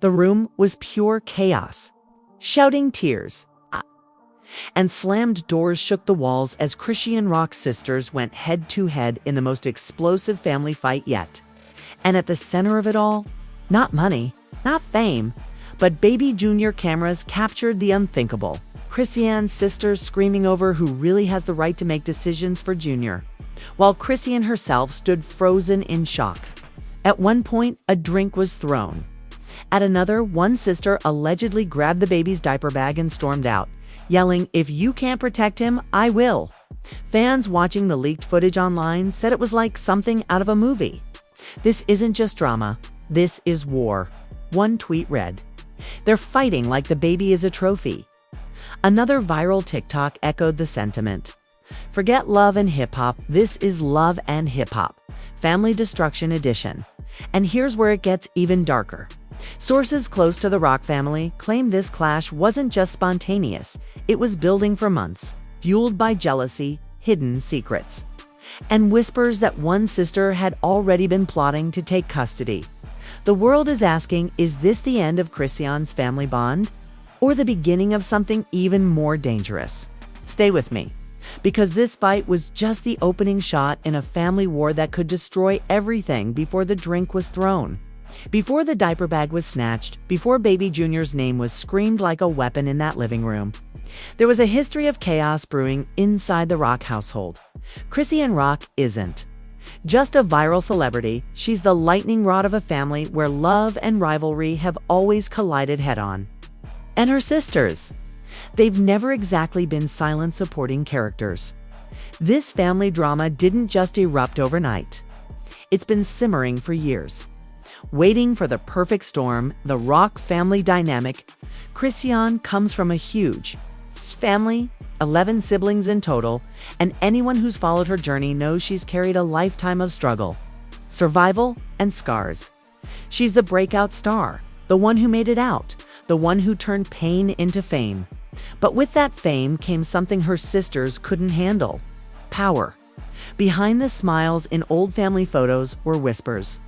The room was pure chaos. Shouting tears and slammed doors shook the walls as Chrisean Rock's sisters went head-to-head in the most explosive family fight yet. And at the center of it all, not money, not fame, but baby Junior cameras captured the unthinkable. Chrisean's sisters screaming over who really has the right to make decisions for Junior, while Chrisean herself stood frozen in shock. At one point, a drink was thrown. At another, one sister allegedly grabbed the baby's diaper bag and stormed out, yelling, "If you can't protect him, I will." Fans watching the leaked footage online said it was like something out of a movie. "This isn't just drama, this is war," one tweet read. "They're fighting like the baby is a trophy." Another viral TikTok echoed the sentiment. "Forget love and hip-hop, this is love and hip-hop. Family Destruction Edition." And here's where it gets even darker. Sources close to the Rock family claim this clash wasn't just spontaneous, it was building for months, fueled by jealousy, hidden secrets, and whispers that one sister had already been plotting to take custody. The world is asking, is this the end of Chrisean's family bond? Or the beginning of something even more dangerous? Stay with me, because this fight was just the opening shot in a family war that could destroy everything before the drink was thrown. Before the diaper bag was snatched, before baby Junior's name was screamed like a weapon in that living room. There was a history of chaos brewing inside the Rock household. Chrisean Rock isn't just a viral celebrity, she's the lightning rod of a family where love and rivalry have always collided head-on. And her sisters, they've never exactly been silent supporting characters. This family drama didn't just erupt overnight. It's been simmering for years. Waiting for the perfect storm, the Rock family dynamic. Chrisean comes from a huge family, 11 siblings in total, and anyone who's followed her journey knows she's carried a lifetime of struggle, survival, and scars. She's the breakout star, the one who made it out, the one who turned pain into fame. But with that fame came something her sisters couldn't handle: power. Behind the smiles in old family photos were whispers,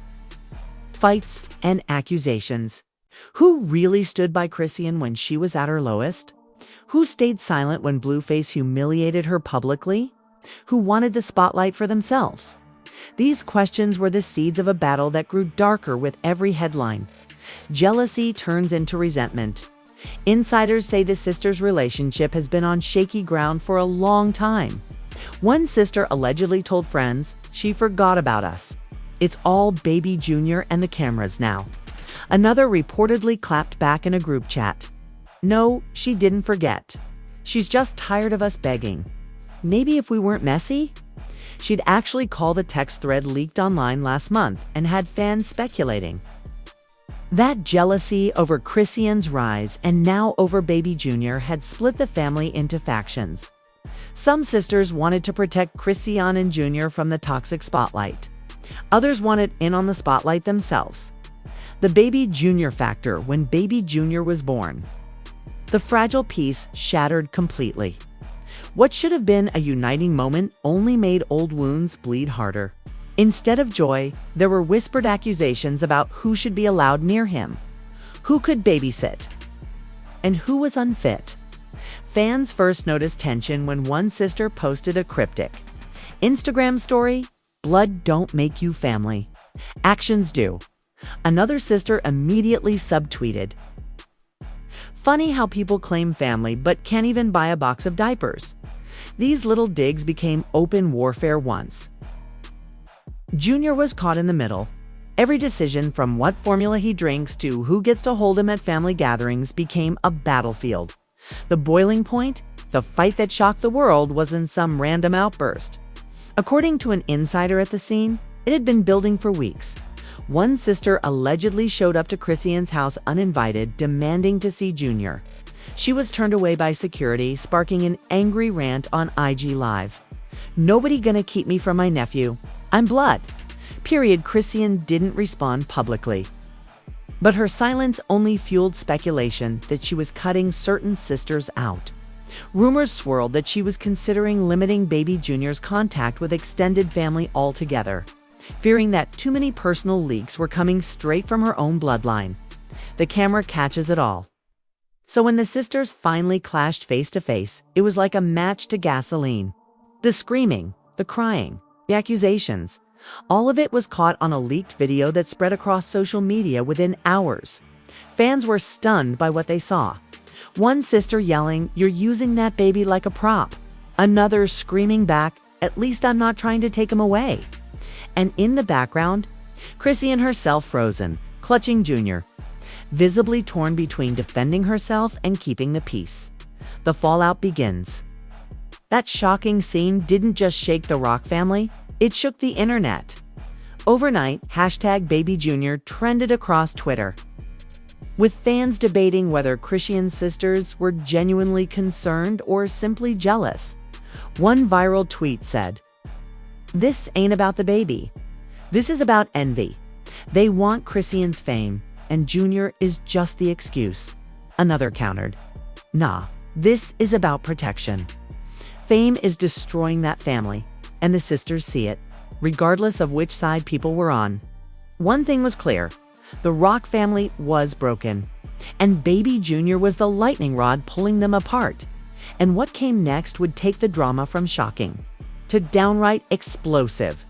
fights, and accusations. Who really stood by Chrisean when she was at her lowest? Who stayed silent when Blueface humiliated her publicly? Who wanted the spotlight for themselves? These questions were the seeds of a battle that grew darker with every headline. Jealousy turns into resentment. Insiders say the sisters' relationship has been on shaky ground for a long time. One sister allegedly told friends, "She forgot about us. It's all baby Junior and the cameras now." Another reportedly clapped back in a group chat, "No, she didn't forget. She's just tired of us begging. Maybe if we weren't messy?" She'd actually called the text thread leaked online last month and had fans speculating. That jealousy over Chrisean's rise and now over baby Junior had split the family into factions. Some sisters wanted to protect Chrisean and Junior from the toxic spotlight. Others wanted in on the spotlight themselves. The baby Junior factor when baby Junior was born. The fragile piece shattered completely. What should have been a uniting moment only made old wounds bleed harder. Instead of joy, there were whispered accusations about who should be allowed near him, who could babysit, and who was unfit. Fans first noticed tension when one sister posted a cryptic Instagram story: "Blood don't make you family. Actions do." Another sister immediately subtweeted, "Funny how people claim family but can't even buy a box of diapers." These little digs became open warfare once. Junior was caught in the middle. Every decision, from what formula he drinks to who gets to hold him at family gatherings, became a battlefield. The boiling point, the fight that shocked the world, wasn't some random outburst. According to an insider at the scene, it had been building for weeks. One sister allegedly showed up to Chrisean's house uninvited, demanding to see Junior. She was turned away by security, sparking an angry rant on IG Live. "Nobody gonna keep me from my nephew. I'm blood." Period. Chrisean didn't respond publicly, but her silence only fueled speculation that she was cutting certain sisters out. Rumors swirled that she was considering limiting baby Junior's contact with extended family altogether, fearing that too many personal leaks were coming straight from her own bloodline. the camera catches it all. So when the sisters finally clashed face to face, it was like a match to gasoline. The screaming, the crying, the accusations, all of it was caught on a leaked video that spread across social media within hours. Fans were stunned by what they saw. One sister yelling, "You're using that baby like a prop." Another screaming back, "At least I'm not trying to take him away." And in the background, Chrisean herself frozen, clutching Junior, visibly torn between defending herself and keeping the peace. The fallout begins. That shocking scene didn't just shake the Rock family, it shook the internet. Overnight, #BabyJunior trended across Twitter, with fans debating whether Chrisean's sisters were genuinely concerned or simply jealous. One viral tweet said, "This ain't about the baby. This is about envy. They want Chrisean's fame, and Junior is just the excuse." Another countered, "Nah, this is about protection. Fame is destroying that family, and the sisters see it, regardless of which side people were on." One thing was clear, the Rock family was broken, and Baby Junior was the lightning rod pulling them apart. And what came next would take the drama from shocking to downright explosive.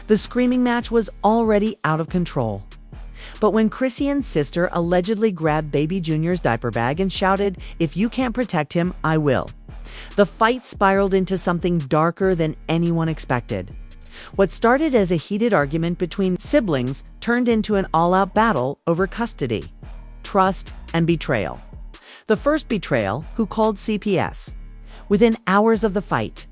The screaming match was already out of control. But when Chrisean's sister allegedly grabbed Baby Junior's diaper bag and shouted, "If you can't protect him, I will," the fight spiraled into something darker than anyone expected. What started as a heated argument between siblings turned into an all-out battle over custody, trust, and betrayal. The first betrayal, who called CPS. Within hours of the fight,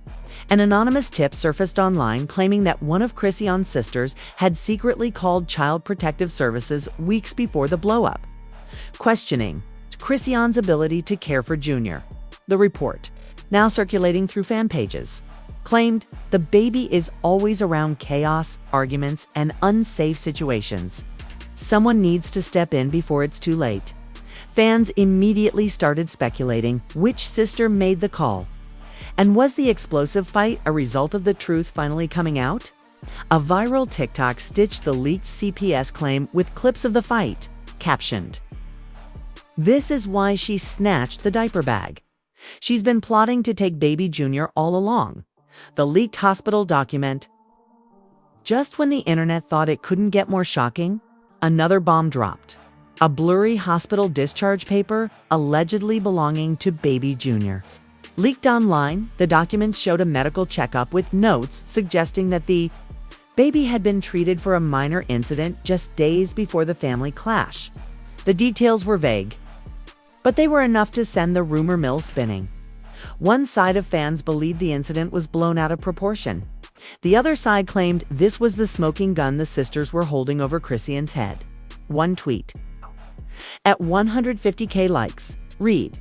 an anonymous tip surfaced online claiming that one of Chrisean's sisters had secretly called Child Protective Services weeks before the blow-up, questioning Chrisean's ability to care for Junior. The report, now circulating through fan pages, claimed the baby is always around chaos, arguments, and unsafe situations. Someone needs to step in before it's too late. Fans immediately started speculating which sister made the call. And was the explosive fight a result of the truth finally coming out? A viral TikTok stitched the leaked CPS claim with clips of the fight, captioned, "This is why she snatched the diaper bag. She's been plotting to take Baby Junior all along." The leaked hospital document. Just when the internet thought it couldn't get more shocking, another bomb dropped. A blurry hospital discharge paper allegedly belonging to Baby Junior. Leaked online, the documents showed a medical checkup with notes suggesting that the baby had been treated for a minor incident just days before the family clash. The details were vague, but they were enough to send the rumor mill spinning. One side of fans believed the incident was blown out of proportion. The other side claimed this was the smoking gun the sisters were holding over Chrisean's head. One tweet, at 150K likes, read,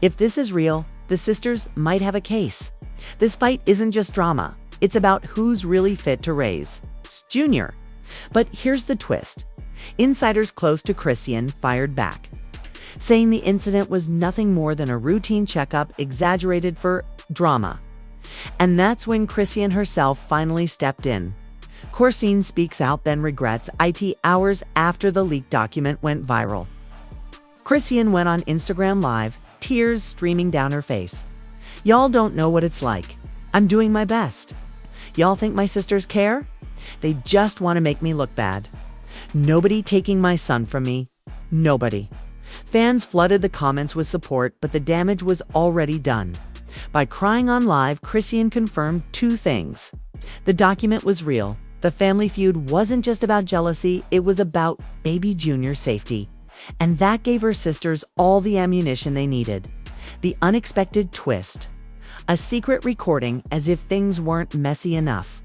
"If this is real, the sisters might have a case. This fight isn't just drama. It's about who's really fit to raise Junior." But here's the twist. Insiders close to Chrisean fired back, saying the incident was nothing more than a routine checkup exaggerated for drama. And that's when Chrisean herself finally stepped in. Chrisean speaks out, then regrets it hours after the leaked document went viral. Chrisean went on Instagram Live, tears streaming down her face. "Y'all don't know what it's like. I'm doing my best. Y'all think my sisters care? They just want to make me look bad. Nobody taking my son from me. Nobody." Fans flooded the comments with support, but the damage was already done. By crying on live, Chrisean confirmed two things. The document was real. The family feud wasn't just about jealousy, it was about Baby Junior's safety. And that gave her sisters all the ammunition they needed. The unexpected twist. A secret recording, as if things weren't messy enough.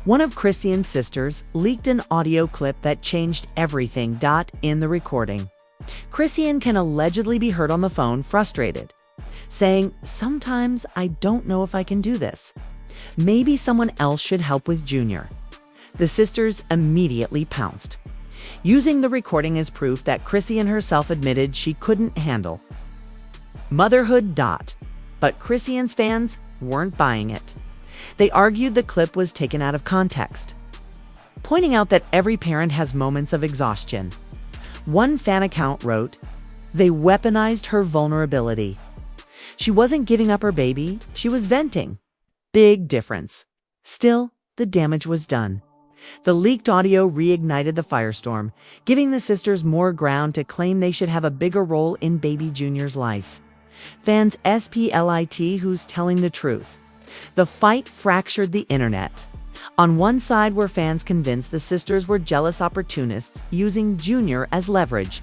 One of Chrisean's sisters leaked an audio clip that changed everything. In the recording, Chrisean can allegedly be heard on the phone, frustrated, saying, "Sometimes I don't know if I can do this. Maybe someone else should help with Junior." The sisters immediately pounced, using the recording as proof that Chrisean herself admitted she couldn't handle motherhood. But Chrisean's fans weren't buying it. They argued the clip was taken out of context, pointing out that every parent has moments of exhaustion. One fan account wrote, "They weaponized her vulnerability. She wasn't giving up her baby, she was venting. Big difference." Still, the damage was done. The leaked audio reignited the firestorm, giving the sisters more ground to claim they should have a bigger role in baby Junior's life. Fans split who's telling the truth. The fight fractured the internet. On one side were fans convinced the sisters were jealous opportunists using Junior as leverage.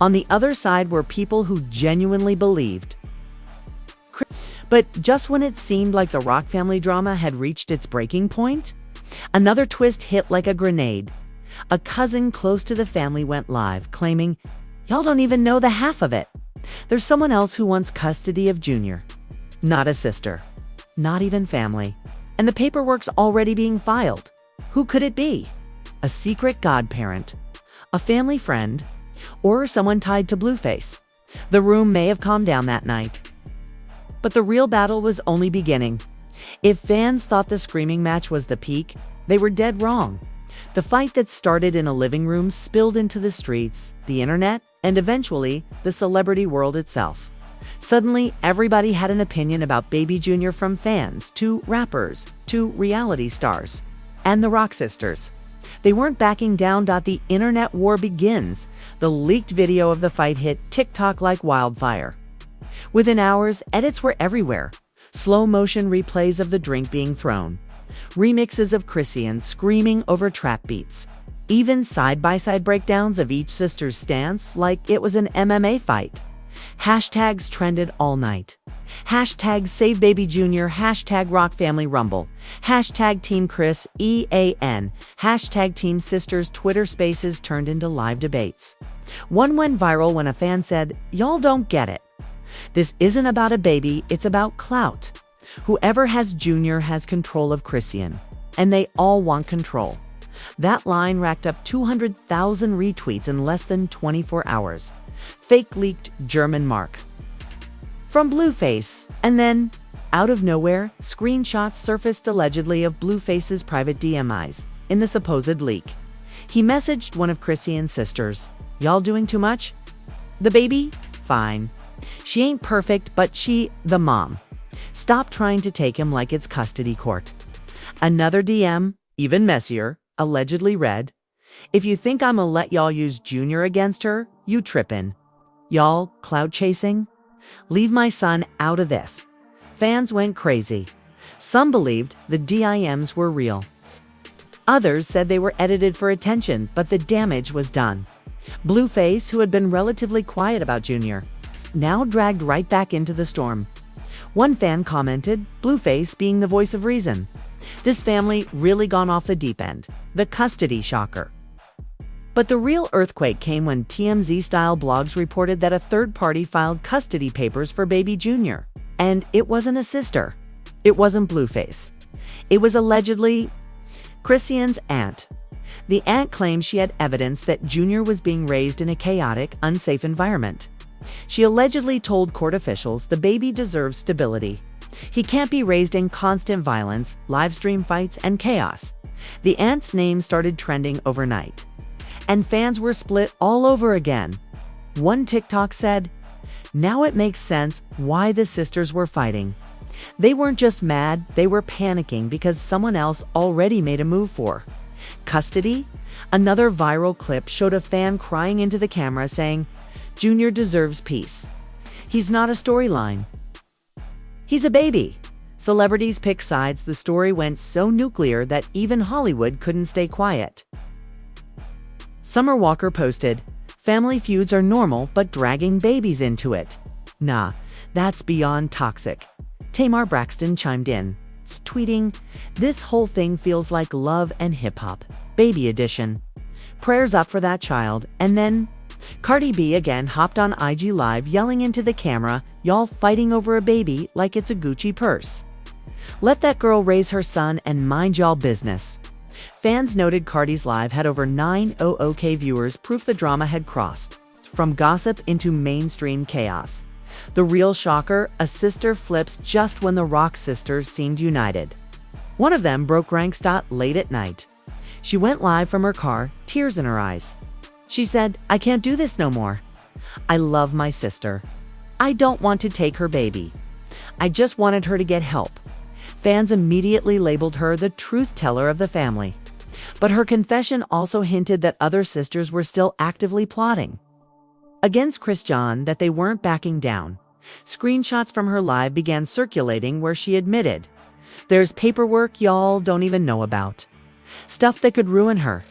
On the other side were people who genuinely believed. But just when it seemed like the Rock family drama had reached its breaking point, another twist hit like a grenade. A cousin close to the family went live, claiming, "Y'all don't even know the half of it. There's someone else who wants custody of Junior. Not a sister. Not even family. And the paperwork's already being filed. Who could it be? A secret godparent? A family friend? Or someone tied to Blueface?" The room may have calmed down that night. But the real battle was only beginning. If fans thought the screaming match was the peak, they were dead wrong. The fight that started in a living room spilled into the streets, the internet, and eventually the celebrity world itself. Suddenly, everybody had an opinion about baby Junior, from fans to rappers to reality stars. And the Rock sisters. They weren't backing down. The internet war begins. The leaked video of the fight hit TikTok like wildfire. Within hours, edits were everywhere. Slow motion replays of the drink being thrown. Remixes of Chrisean screaming over trap beats. Even side-by-side breakdowns of each sister's stance like it was an MMA fight. Hashtags trended all night. Hashtag Save Baby Junior, hashtag Rock Family Rumble, hashtag Team Chris EAN, hashtag Team Sisters. Twitter Spaces turned into live debates. One went viral when a fan said, "Y'all don't get it. This isn't about a baby, it's about clout. Whoever has Junior has control of Chrisean, and they all want control." That line racked up 200,000 retweets in less than 24 hours. Fake leaked German mark from Blueface, and then, out of nowhere, screenshots surfaced allegedly of Blueface's private DMIs in the supposed leak. He messaged one of Chrisean's sisters, "Y'all doing too much? The baby? Fine. She ain't perfect, but the mom. Stop trying to take him like it's custody court." Another DM, even messier, allegedly read, "If you think I'ma let y'all use Junior against her, you trippin'. Y'all cloud chasing? Leave my son out of this." Fans went crazy. Some believed the DIMs were real. Others said they were edited for attention, but the damage was done. Blueface, who had been relatively quiet about Junior, now dragged right back into the storm. One fan commented, "Blueface being the voice of reason. This family really gone off the deep end. The custody shocker." But the real earthquake came when TMZ-style blogs reported that a third party filed custody papers for baby Junior. And it wasn't a sister. It wasn't Blueface. It was allegedly Chrisean's aunt. The aunt claimed she had evidence that Junior was being raised in a chaotic, unsafe environment. She allegedly told court officials the baby deserves stability. He can't be raised in constant violence, live stream fights, and chaos. The aunt's name started trending overnight. And fans were split all over again. One TikTok said, "Now it makes sense why the sisters were fighting. They weren't just mad, they were panicking because someone else already made a move for custody." Another viral clip showed a fan crying into the camera saying, "Junior deserves peace. He's not a storyline. He's a baby." Celebrities picked sides. The story went so nuclear that even Hollywood couldn't stay quiet. Summer Walker posted, "Family feuds are normal, but dragging babies into it. Nah, that's beyond toxic." Tamar Braxton chimed in, tweeting, "This whole thing feels like Love and Hip Hop, Baby Edition. Prayers up for that child." And then Cardi B again hopped on IG Live yelling into the camera, "Y'all fighting over a baby like it's a Gucci purse. Let that girl raise her son and mind y'all business." Fans noted Cardi's live had over 900K viewers, proof the drama had crossed from gossip into mainstream chaos. The real shocker, a sister flips just when the Rock sisters seemed united. One of them broke ranks. Late at night, she went live from her car, tears in her eyes. She said, "I can't do this no more. I love my sister. I don't want to take her baby. I just wanted her to get help." Fans immediately labeled her the truth teller of the family. But her confession also hinted that other sisters were still actively plotting against Chrisean, that they weren't backing down. Screenshots from her live began circulating where she admitted, "There's paperwork y'all don't even know about. Stuff that could ruin her."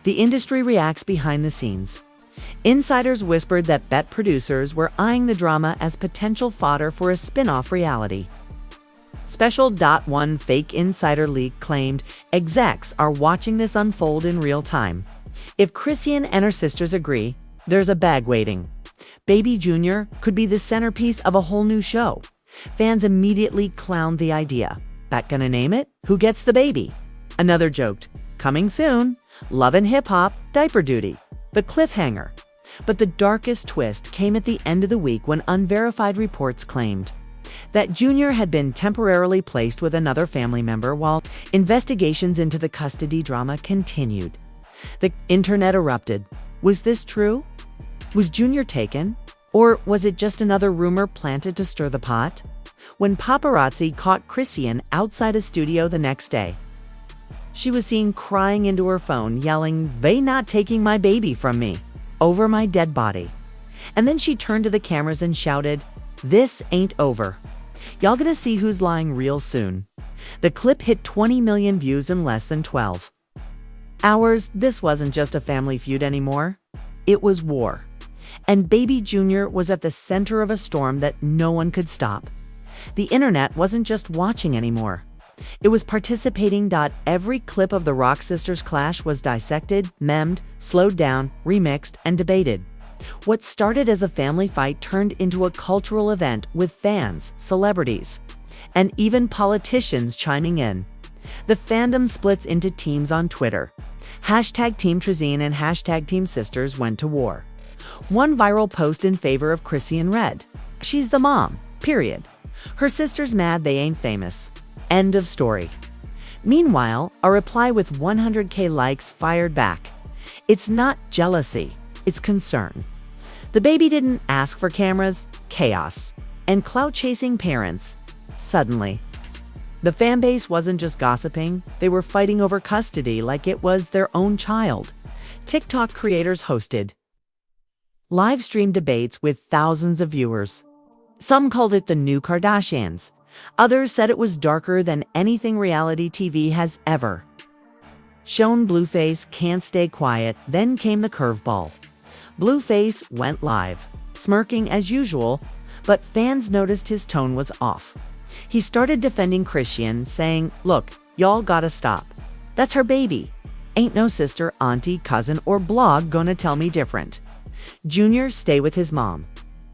The industry reacts behind the scenes. Insiders whispered that Bet producers were eyeing the drama as potential fodder for a spin-off reality. Special.1 fake insider leak claimed execs are watching this unfold in real time. If Chrisean and her sisters agree, there's a bag waiting. Baby Junior could be the centerpiece of a whole new show. Fans immediately clowned the idea. "Bet gonna name it? Who gets the baby?" Another joked, "Coming soon, Love and Hip Hop, Diaper Duty." The cliffhanger. But the darkest twist came at the end of the week when unverified reports claimed that Junior had been temporarily placed with another family member while investigations into the custody drama continued. The internet erupted. Was this true? Was Junior taken? Or was it just another rumor planted to stir the pot? When paparazzi caught Chrisean outside a studio the next day, she was seen crying into her phone, yelling, "They not taking my baby from me, over my dead body." And then she turned to the cameras and shouted, "This ain't over. Y'all gonna see who's lying real soon." The clip hit 20 million views in less than 12 hours. This wasn't just a family feud anymore. It was war. And Baby Junior was at the center of a storm that no one could stop. The internet wasn't just watching anymore. It was participating. Every clip of the Rock sisters' clash was dissected, memed, slowed down, remixed, and debated. What started as a family fight turned into a cultural event with fans, celebrities, and even politicians chiming in. The fandom splits into teams on Twitter. Hashtag Team Chrisean and hashtag Team Sisters went to war. One viral post in favor of Chrisean read, "She's the mom, period. Her sister's mad they ain't famous. End of story." Meanwhile, a reply with 100K likes fired back. "It's not jealousy, it's concern. The baby didn't ask for cameras, chaos, and clout-chasing parents." Suddenly, the fanbase wasn't just gossiping, they were fighting over custody like it was their own child. TikTok creators hosted live stream debates with thousands of viewers. Some called it the new Kardashians. Others said it was darker than anything reality TV has ever shown. Blueface can't stay quiet. Then came the curveball. Blueface went live, smirking as usual, but fans noticed his tone was off. He started defending Chrisean, saying, "Look, y'all gotta stop. That's her baby. Ain't no sister, auntie, cousin, or blog gonna tell me different. Junior stay with his mom.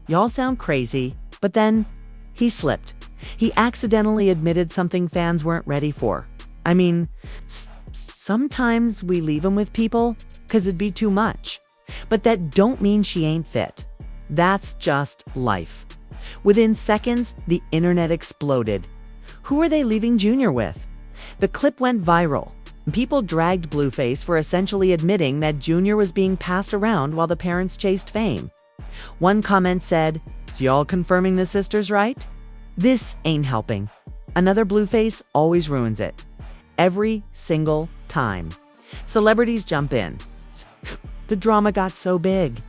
Y'all sound crazy." But then he slipped. He accidentally admitted something fans weren't ready for. "I mean, sometimes we leave them with people 'cause it'd be too much. But that don't mean she ain't fit. That's just life." Within seconds, the internet exploded. Who are they leaving Junior with? The clip went viral. People dragged Blueface for essentially admitting that Junior was being passed around while the parents chased fame. One comment said, "So y'all confirming the sisters right? This ain't helping." Another, "Blueface always ruins it. Every single time." Celebrities jump in. The drama got so big.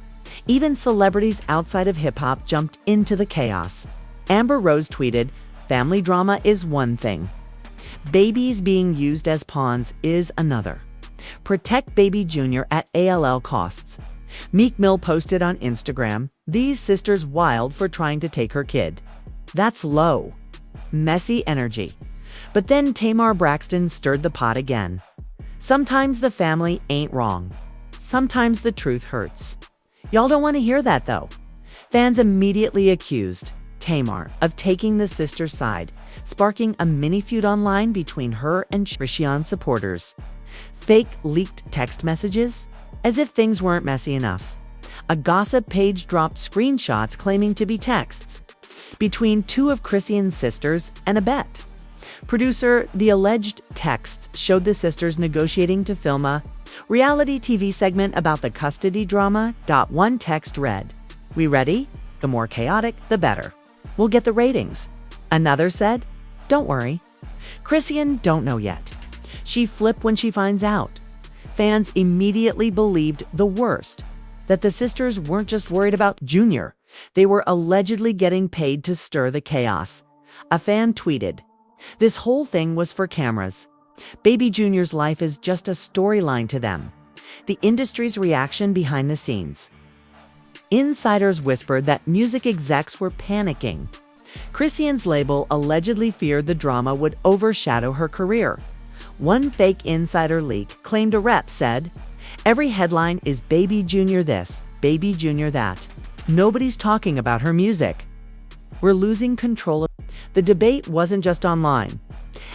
Even celebrities outside of hip-hop jumped into the chaos. Amber Rose tweeted, "Family drama is one thing. Babies being used as pawns is another. Protect Baby Junior at ALL costs." Meek Mill posted on Instagram, "These sisters wild for trying to take her kid. That's low. Messy energy." But then Tamar Braxton stirred the pot again. "Sometimes the family ain't wrong. Sometimes the truth hurts." Y'all don't want to hear that though. Fans immediately accused Tamar of taking the sister's side, sparking a mini feud online between her and Chrisean supporters. Fake leaked text messages? As if things weren't messy enough. A gossip page dropped screenshots claiming to be texts between two of Chrisean's sisters and a bet producer. The alleged texts showed the sisters negotiating to film a Reality TV segment about the custody drama. One text read, "We ready? The more chaotic, the better. We'll get the ratings." Another said, "Don't worry. Chrisean don't know yet. She flip when she finds out." Fans immediately believed the worst, that the sisters weren't just worried about Junior. They were allegedly getting paid to stir the chaos. A fan tweeted, "This whole thing was for cameras. Baby Junior's life is just a storyline to them." The industry's reaction behind the scenes. Insiders whispered that music execs were panicking. Chrisean's label allegedly feared the drama would overshadow her career. One fake insider leak claimed a rep said, "Every headline is Baby Junior this, Baby Junior that. Nobody's talking about her music. We're losing control." The debate wasn't just online.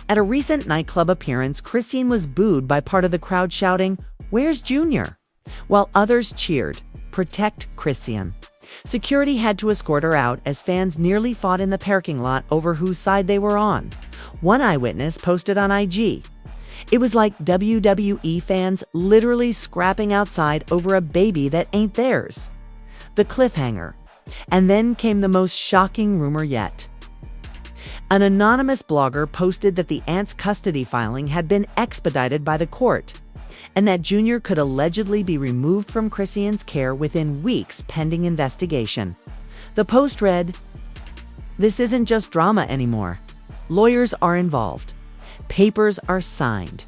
At a recent nightclub appearance, Chrisean was booed by part of the crowd shouting, "Where's Junior?" while others cheered, "Protect Chrisean." Security had to escort her out as fans nearly fought in the parking lot over whose side they were on. One eyewitness posted on IG, "It was like WWE fans literally scrapping outside over a baby that ain't theirs." The cliffhanger. And then came the most shocking rumor yet. An anonymous blogger posted that the aunt's custody filing had been expedited by the court, and that Junior could allegedly be removed from Chrisean's care within weeks pending investigation. The post read, "This isn't just drama anymore. Lawyers are involved. Papers are signed.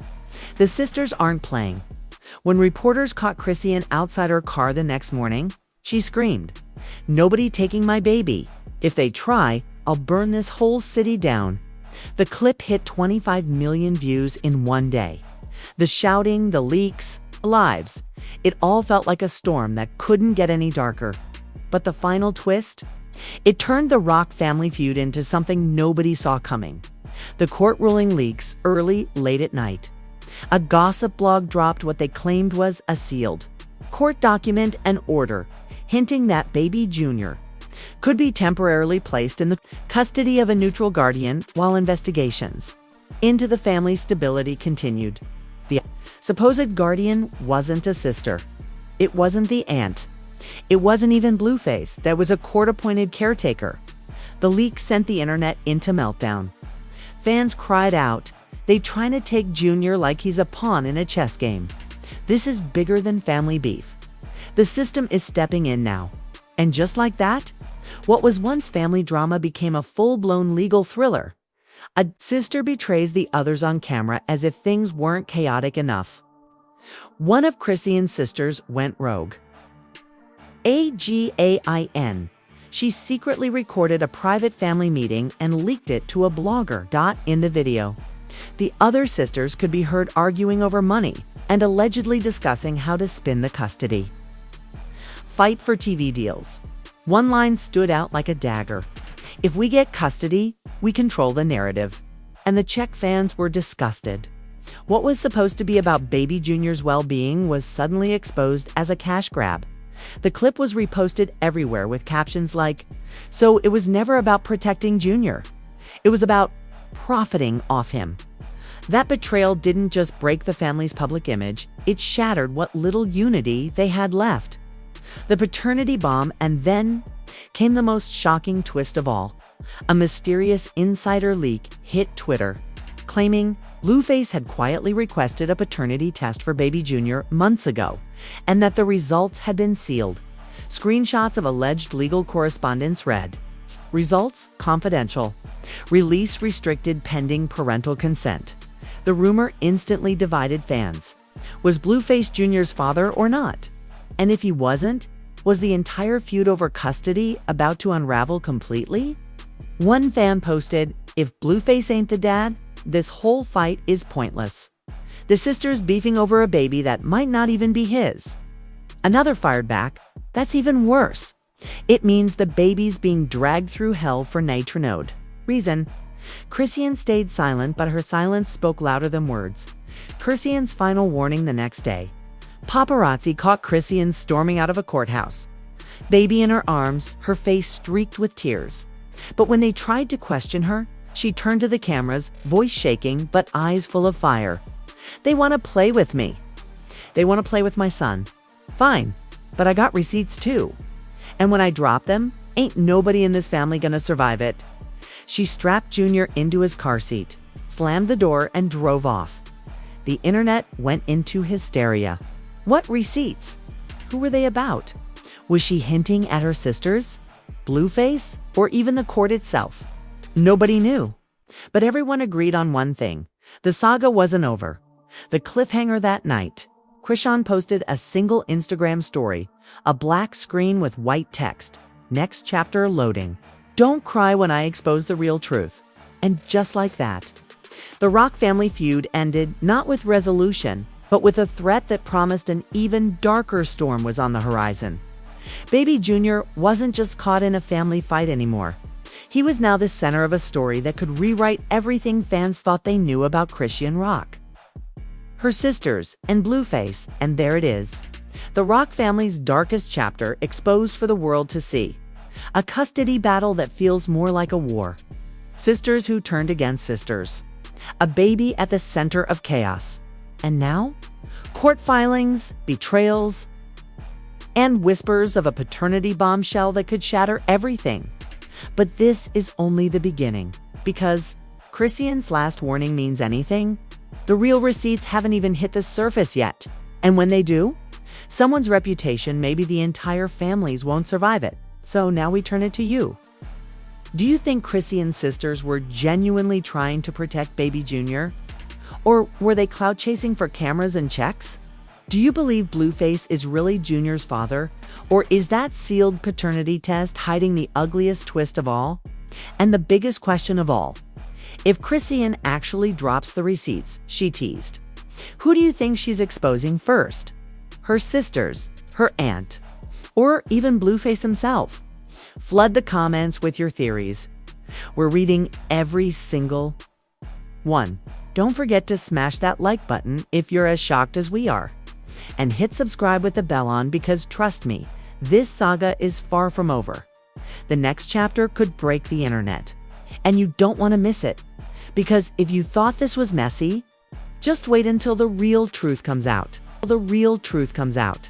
The sisters aren't playing." When reporters caught Chrisean outside her car the next morning, she screamed, "Nobody taking my baby. If they try, I'll burn this whole city down." The clip hit 25 million views in one day. The shouting, the leaks, lives. It all felt like a storm that couldn't get any darker. But the final twist? It turned the Rock family feud into something nobody saw coming. The court ruling leaks early, late at night. A gossip blog dropped what they claimed was a sealed court document and order, hinting that Baby Junior could be temporarily placed in the custody of a neutral guardian while investigations into the family's stability continued. The supposed guardian wasn't a sister. It wasn't the aunt. It wasn't even Blueface. There was a court-appointed caretaker. The leak sent the internet into meltdown. Fans cried out, "They trying to take Junior like he's a pawn in a chess game. This is bigger than family beef." The system is stepping in now. And just like that, what was once family drama became a full-blown legal thriller. A sister betrays the others on camera as if things weren't chaotic enough. One of Chrisean's sisters went rogue. AGAIN. She secretly recorded a private family meeting and leaked it to a blogger. In the video, the other sisters could be heard arguing over money and allegedly discussing how to spin the custody. Fight for TV deals. One line stood out like a dagger. "If we get custody, we control the narrative." And the Czech fans were disgusted. What was supposed to be about Baby Junior's well-being was suddenly exposed as a cash grab. The clip was reposted everywhere with captions like, "So it was never about protecting Junior. It was about profiting off him." That betrayal didn't just break the family's public image, it shattered what little unity they had left. The paternity bomb, and then came the most shocking twist of all. A mysterious insider leak hit Twitter, claiming Blueface had quietly requested a paternity test for Baby Junior months ago, and that the results had been sealed. Screenshots of alleged legal correspondence read, "Results confidential. Release restricted pending parental consent." The rumor instantly divided fans. Was Blueface Jr.'s father or not? And if he wasn't, was the entire feud over custody about to unravel completely? One fan posted, "If Blueface ain't the dad, this whole fight is pointless. The sisters beefing over a baby that might not even be his." Another fired back, "That's even worse. It means the baby's being dragged through hell for Nitronode." Reason: Chrisean stayed silent, but her silence spoke louder than words. Chrisean's final warning the next day. Paparazzi caught Chrisean storming out of a courthouse. Baby in her arms, her face streaked with tears. But when they tried to question her, she turned to the cameras, voice shaking but eyes full of fire. "They want to play with me. They want to play with my son. Fine, but I got receipts too. And when I drop them, ain't nobody in this family gonna survive it. She strapped Junior into his car seat, slammed the door, and drove off. The internet went into hysteria. What receipts? Who were they about? Was she hinting at her sisters, Blueface, or even the court itself? Nobody knew. But everyone agreed on one thing. The saga wasn't over. The cliffhanger that night. Chrisean posted a single Instagram story, a black screen with white text. Next chapter loading. Don't cry when I expose the real truth. And just like that, the Rock family feud ended not with resolution, but with a threat that promised an even darker storm was on the horizon. Baby Junior wasn't just caught in a family fight anymore. He was now the center of a story that could rewrite everything fans thought they knew about Chrisean Rock. Her sisters and Blueface, and there it is. The Rock family's darkest chapter exposed for the world to see. A custody battle that feels more like a war. Sisters who turned against sisters. A baby at the center of chaos. And now? Court filings, betrayals, and whispers of a paternity bombshell that could shatter everything. But this is only the beginning, because Chrisean's last warning means anything. The real receipts haven't even hit the surface yet. And when they do, someone's reputation, maybe the entire family's, won't survive it. So now we turn it to you. Do you think Chrisean's sisters were genuinely trying to protect baby Junior? Or were they clout chasing for cameras and checks? Do you believe Blueface is really Junior's father? Or is that sealed paternity test hiding the ugliest twist of all? And the biggest question of all, if Chrisean actually drops the receipts she teased, who do you think she's exposing first? Her sisters, her aunt, or even Blueface himself? Flood the comments with your theories. We're reading every single one. Don't forget to smash that like button if you're as shocked as we are. And hit subscribe with the bell on, because trust me, this saga is far from over. The next chapter could break the internet. And you don't want to miss it. Because if you thought this was messy, just wait until the real truth comes out. The real truth comes out.